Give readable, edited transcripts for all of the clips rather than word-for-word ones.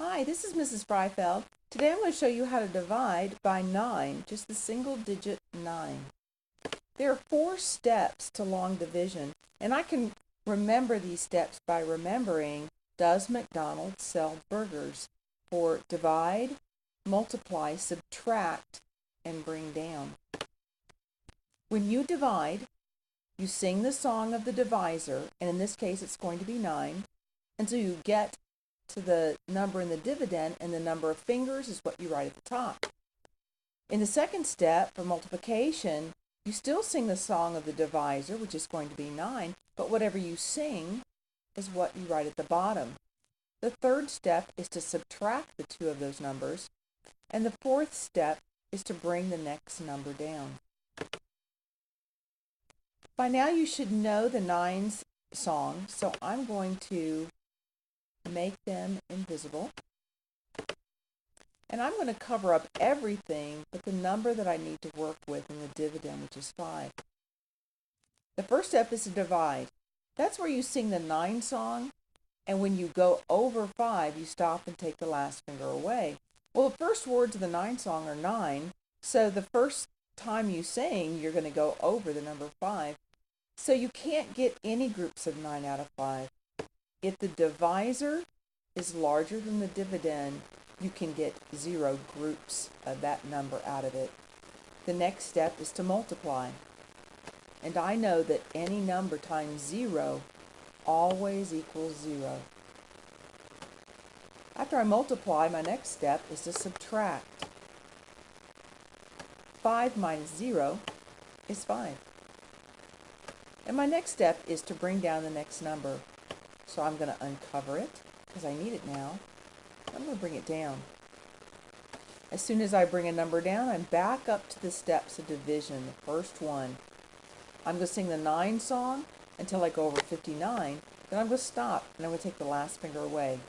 Hi, this is Mrs. Freifeld. Today I'm going to show you how to divide by 9, just the single digit 9. There are 4 steps to long division, and I can remember these steps by remembering does McDonald's sell burgers for divide, multiply, subtract, and bring down. When you divide, you sing the song of the divisor, and in this case it's going to be 9, until you get to the number in the dividend, and the number of fingers is what you write at the top. In the second step, for multiplication, you still sing the song of the divisor, which is going to be 9, but whatever you sing is what you write at the bottom. The third step is to subtract the two of those numbers, and the fourth step is to bring the next number down. By now you should know the 9's song, so I'm going to make them invisible. And I'm going to cover up everything but the number that I need to work with in the dividend, which is 5. The first step is to divide. That's where you sing the 9 song, and when you go over 5, you stop and take the last finger away. Well, the first words of the 9 song are 9, so the first time you sing, you're going to go over the number 5. So you can't get any groups of 9 out of 5. If the divisor is larger than the dividend, you can get 0 groups of that number out of it. The next step is to multiply. And I know that any number times 0 always equals 0. After I multiply, my next step is to subtract. 5 minus 0 is 5. And my next step is to bring down the next number. So I'm going to uncover it, because I need it now. I'm going to bring it down. As soon as I bring a number down, I'm back up to the steps of division, the first one. I'm going to sing the 9 song until I go over 59. Then I'm going to stop, and I'm going to take the last finger away.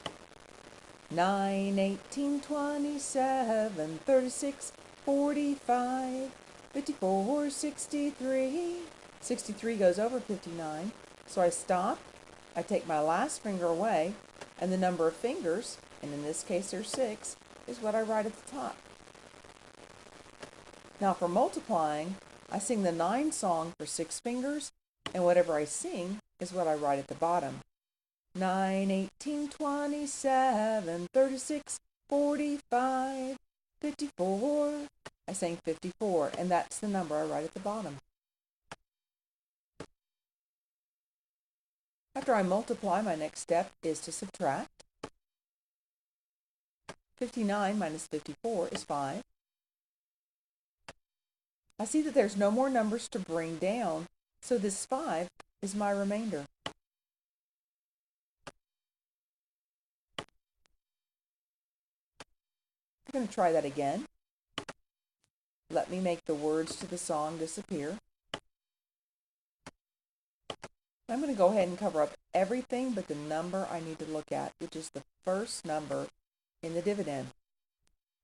9, 18, 27, 36, 45, 54, 63. 63 goes over 59, so I stop. I take my last finger away, and the number of fingers, and in this case there's 6, is what I write at the top. Now for multiplying, I sing the 9 song for 6 fingers, and whatever I sing is what I write at the bottom. 9, 18, 27, 36, 45, 54. I sang 54, and that's the number I write at the bottom. After I multiply, my next step is to subtract. 59 minus 54 is 5. I see that there's no more numbers to bring down, so this 5 is my remainder. I'm going to try that again. Let me make the words to the song disappear. I'm going to go ahead and cover up everything but the number I need to look at, which is the first number in the dividend.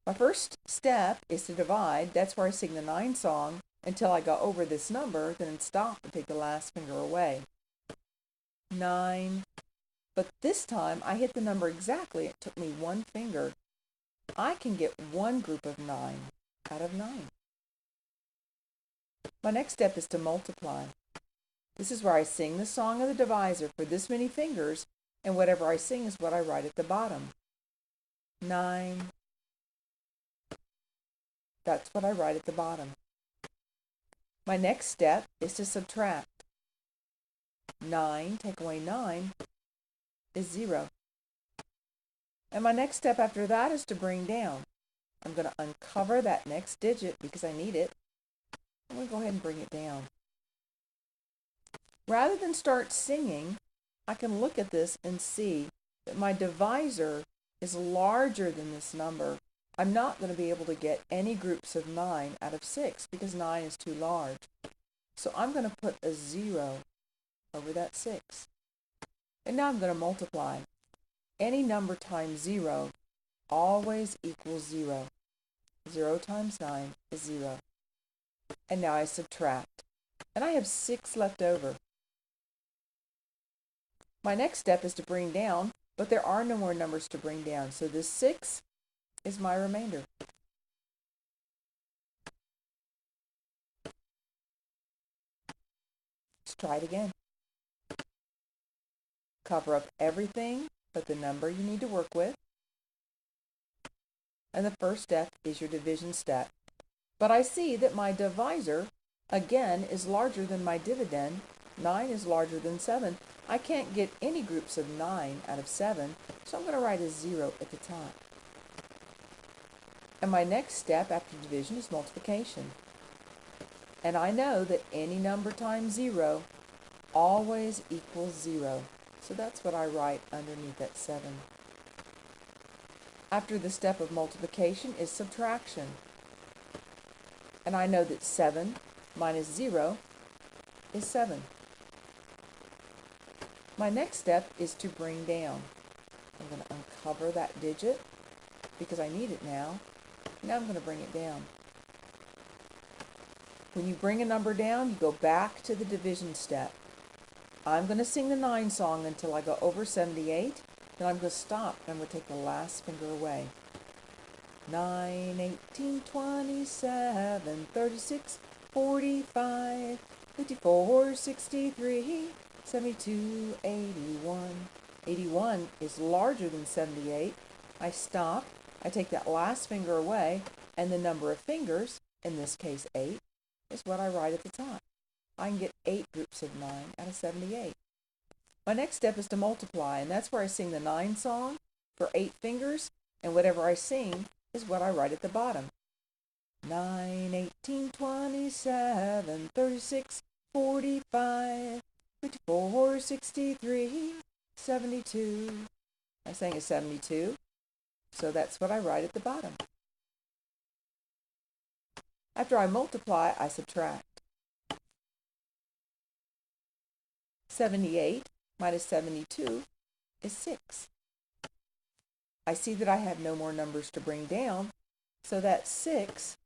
My first step is to divide. That's where I sing the 9 song until I go over this number, then stop and take the last finger away. 9. But this time I hit the number exactly. It took me 1 finger. I can get 1 group of 9 out of 9. My next step is to multiply. This is where I sing the song of the divisor for this many fingers, and whatever I sing is what I write at the bottom. 9. That's what I write at the bottom. My next step is to subtract. 9, take away 9, is 0. And my next step after that is to bring down. I'm going to uncover that next digit because I need it. I'm going to go ahead and bring it down. Rather than start singing, I can look at this and see that my divisor is larger than this number. I'm not going to be able to get any groups of 9 out of 6 because 9 is too large. So I'm going to put a 0 over that 6. And now I'm going to multiply. Any number times 0 always equals 0. 0 times 9 is 0. And now I subtract. And I have 6 left over. My next step is to bring down. but there are no more numbers to bring down. So this 6 is my remainder. Let's try it again. Cover up everything but the number you need to work with. And the first step is your division step. But I see that my divisor, again, is larger than my dividend. 9 is larger than 7. I can't get any groups of 9 out of 7, so I'm going to write a 0 at the top. And my next step after division is multiplication. And I know that any number times 0 always equals 0. So that's what I write underneath that 7. After the step of multiplication is subtraction. And I know that 7 minus 0 is 7. My next step is to bring down. I'm going to uncover that digit because I need it now. Now I'm going to bring it down. When you bring a number down, you go back to the division step. I'm going to sing the 9 song until I go over 78. Then I'm going to stop and I'm going to take the last finger away. 9, 18, 27, 36, 45, 54, 63, 72, 81. 81 is larger than 78. I stop, I take that last finger away, and the number of fingers, in this case 8, is what I write at the top. I can get 8 groups of 9 out of 78. My next step is to multiply, and that's where I sing the 9 song for 8 fingers, and whatever I sing is what I write at the bottom. 9, 18, 27, 36, 45, 54, 63, 72. I sang a 72, so that's what I write at the bottom. After I multiply, I subtract. 78 minus 72 is 6. I see that I have no more numbers to bring down, so that 6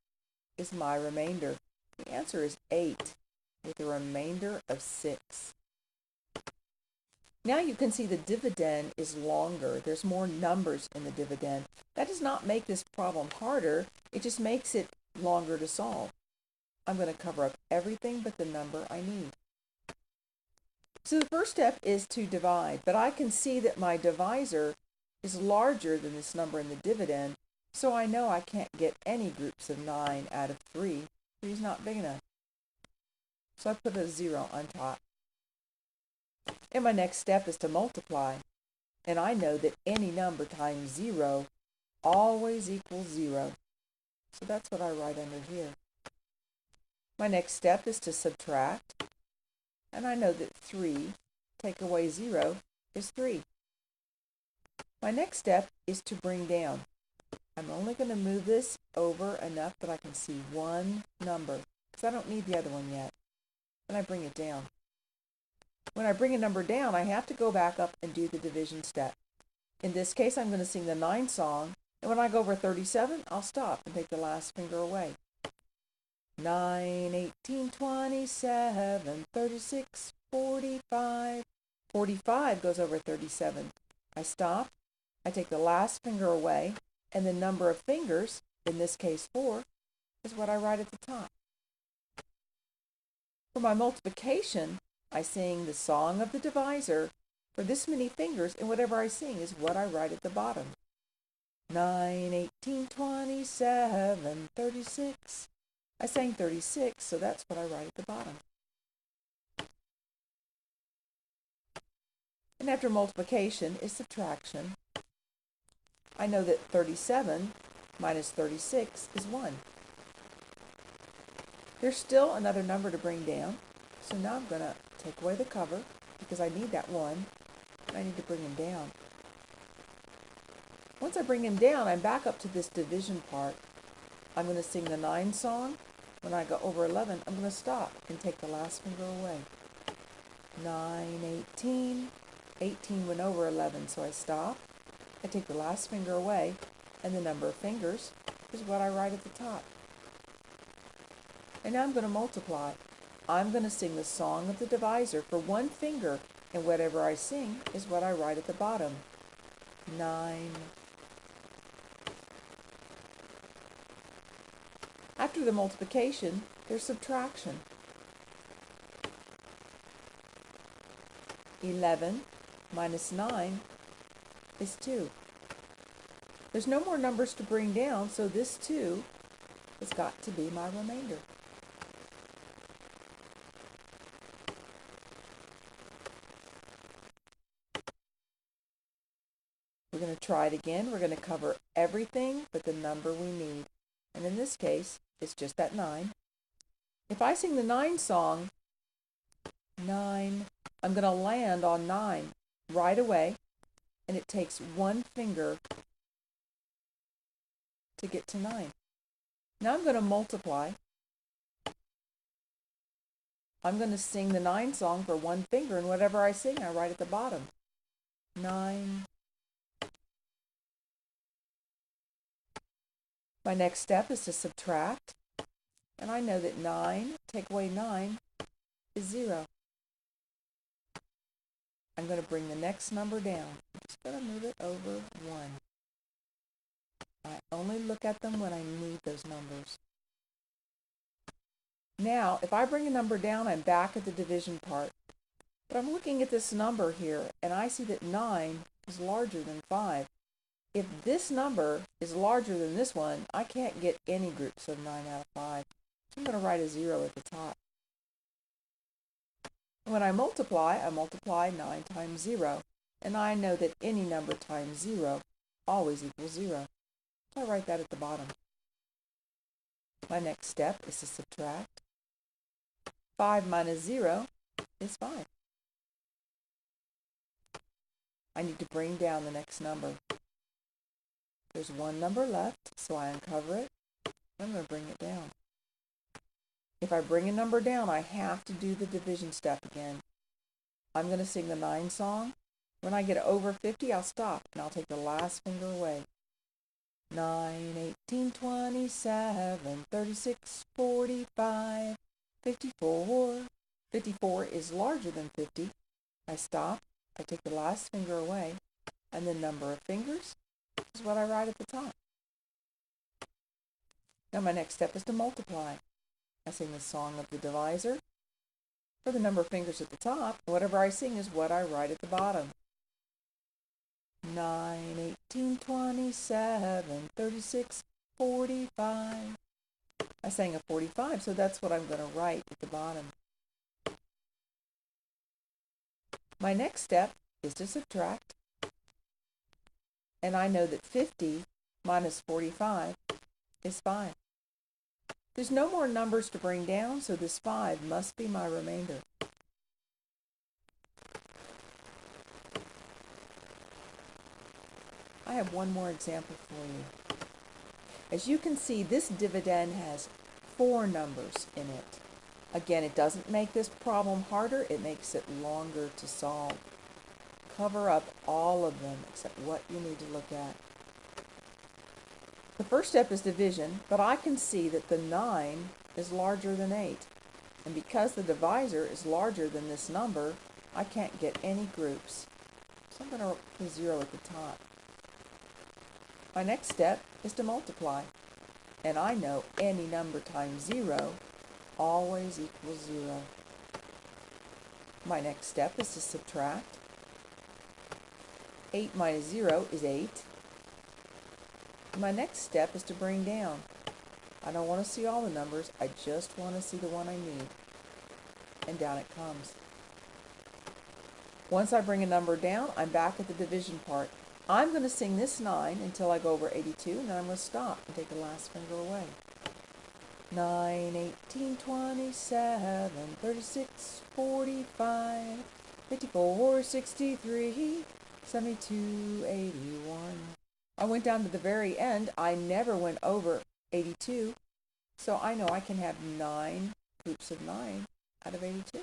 is my remainder. The answer is 8 with a remainder of 6. Now you can see the dividend is longer. There's more numbers in the dividend. That does not make this problem harder. It just makes it longer to solve. I'm going to cover up everything but the number I need. So the first step is to divide, but I can see that my divisor is larger than this number in the dividend, so I know I can't get any groups of 9 out of 3. 3 is not big enough. So I put a 0 on top. And my next step is to multiply, and I know that any number times 0 always equals 0. So that's what I write under here. My next step is to subtract, and I know that 3 take away 0 is 3. My next step is to bring down. I'm only going to move this over enough that I can see one number, because I don't need the other one yet. Then I bring it down. When I bring a number down, I have to go back up and do the division step. In this case, I'm going to sing the 9 song, and when I go over 37, I'll stop and take the last finger away. 9, 18, 27, 36, 45. 45 goes over 37. I stop, I take the last finger away, and the number of fingers, in this case 4, is what I write at the top. For my multiplication, I sing the song of the divisor for this many fingers, and whatever I sing is what I write at the bottom. 9, 18, 27, 36. I sang 36, so that's what I write at the bottom. And after multiplication is subtraction. I know that 37 minus 36 is 1. There's still another number to bring down, so now I'm going to take away the cover because I need that 1, and I need to bring him down. Once I bring him down, I'm back up to this division part. I'm going to sing the 9 song. When I go over 11, I'm going to stop and take the last finger away. 9, 18. 18 went over 11, so I stop. I take the last finger away, and the number of fingers is what I write at the top. And now I'm going to multiply. I'm going to sing the song of the divisor for 1 finger, and whatever I sing is what I write at the bottom. 9. After the multiplication, there's subtraction. 11 minus 9 is 2. There's no more numbers to bring down, so this 2 has got to be my remainder. We're going to try it again. We're going to cover everything but the number we need. And in this case, it's just that 9. If I sing the 9 song, 9, I'm going to land on 9 right away, and it takes one finger to get to 9. Now I'm going to multiply. I'm going to sing the 9 song for one finger, and whatever I sing, I write at the bottom. 9. My next step is to subtract, and I know that 9, take away 9, is 0. I'm going to bring the next number down. I'm just going to move it over 1. I only look at them when I need those numbers. Now, if I bring a number down, I'm back at the division part. But I'm looking at this number here, and I see that 9 is larger than 5. If this number is larger than this one, I can't get any groups of 9 out of 5. So I'm going to write a 0 at the top. When I multiply 9 times 0. And I know that any number times 0 always equals 0. So I write that at the bottom. My next step is to subtract. 5 minus 0 is 5. I need to bring down the next number. There's one number left, so I uncover it. I'm going to bring it down. If I bring a number down, I have to do the division step again. I'm going to sing the 9 song. When I get over 50, I'll stop, and I'll take the last finger away. 9, 18, 27, 36, 45, 54. 54 is larger than 50. I stop, I take the last finger away, and the number of fingers is what I write at the top. Now my next step is to multiply. I sing the song of the divisor for the number of fingers at the top. Whatever I sing is what I write at the bottom. 9, 18, 27, 36, 45. I sang a 45, so that's what I'm going to write at the bottom. My next step is to subtract. And I know that 50 minus 45 is 5. There's no more numbers to bring down, so this 5 must be my remainder. I have one more example for you. As you can see, this dividend has 4 numbers in it. Again, it doesn't make this problem harder, it makes it longer to solve. Cover up all of them except what you need to look at. The first step is division, but I can see that the 9 is larger than 8. And because the divisor is larger than this number, I can't get any groups. So I'm going to put a 0 at the top. My next step is to multiply. And I know any number times 0 always equals 0. My next step is to subtract. 8 minus 0 is 8. My next step is to bring down. I don't want to see all the numbers, I just want to see the one I need. And down it comes. Once I bring a number down, I'm back at the division part. I'm going to sing this 9 until I go over 82, and then I'm going to stop and take the last finger away. 9, 18, 27, 36, 45, 54, 63, 72, 81. I went down to the very end. I never went over 82, so I know I can have 9 groups of 9 out of 82.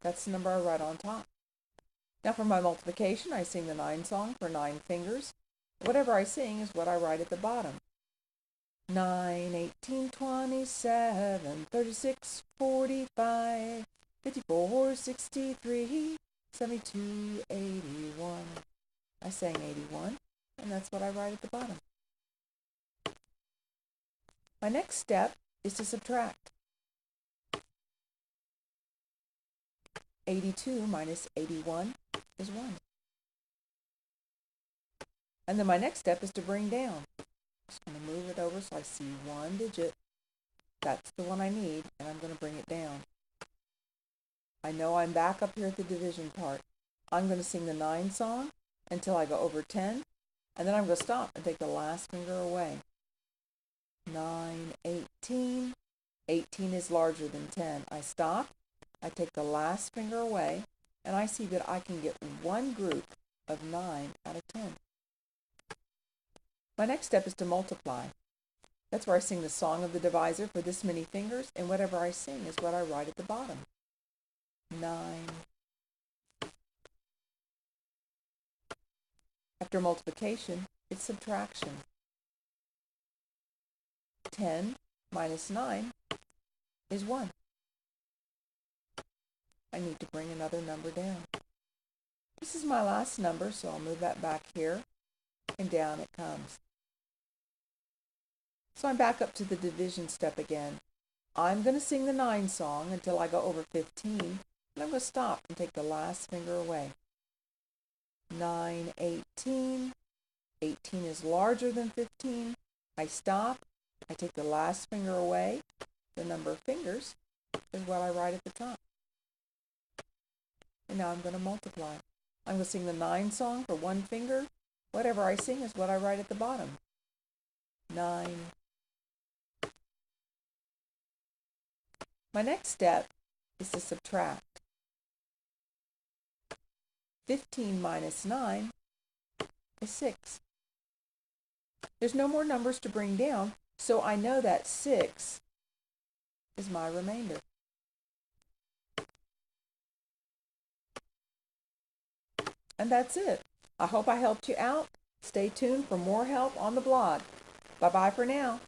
That's the number I write on top. Now for my multiplication, I sing the 9 song for 9 fingers. Whatever I sing is what I write at the bottom. 9, 18, 27, 36, 45, 54, 63, 72, 81. I sang 81, and that's what I write at the bottom. My next step is to subtract. 82 minus 81 is 1. And then my next step is to bring down. Just going to move it over so I see one digit. That's the one I need, and I'm going to bring it down. I know I'm back up here at the division part. I'm going to sing the 9 song until I go over 10, and then I'm going to stop and take the last finger away. 9, 18. 18 is larger than 10. I stop, I take the last finger away, and I see that I can get one group of 9 out of 10. My next step is to multiply. That's where I sing the song of the divisor for this many fingers, and whatever I sing is what I write at the bottom. 9. After multiplication, it's subtraction. 10 minus 9 is 1. I need to bring another number down. This is my last number, so I'll move that back here, and down it comes. So I'm back up to the division step again. I'm going to sing the 9 song until I go over 15, and I'm going to stop and take the last finger away. 9, 18. 18 is larger than 15. I stop. I take the last finger away. The number of fingers is what I write at the top. And now I'm going to multiply. I'm going to sing the 9 song for one finger. Whatever I sing is what I write at the bottom. 9. My next step is to subtract. 15 minus 9 is 6. There's no more numbers to bring down, so I know that 6 is my remainder. And that's it. I hope I helped you out. Stay tuned for more help on the blog. Bye-bye for now.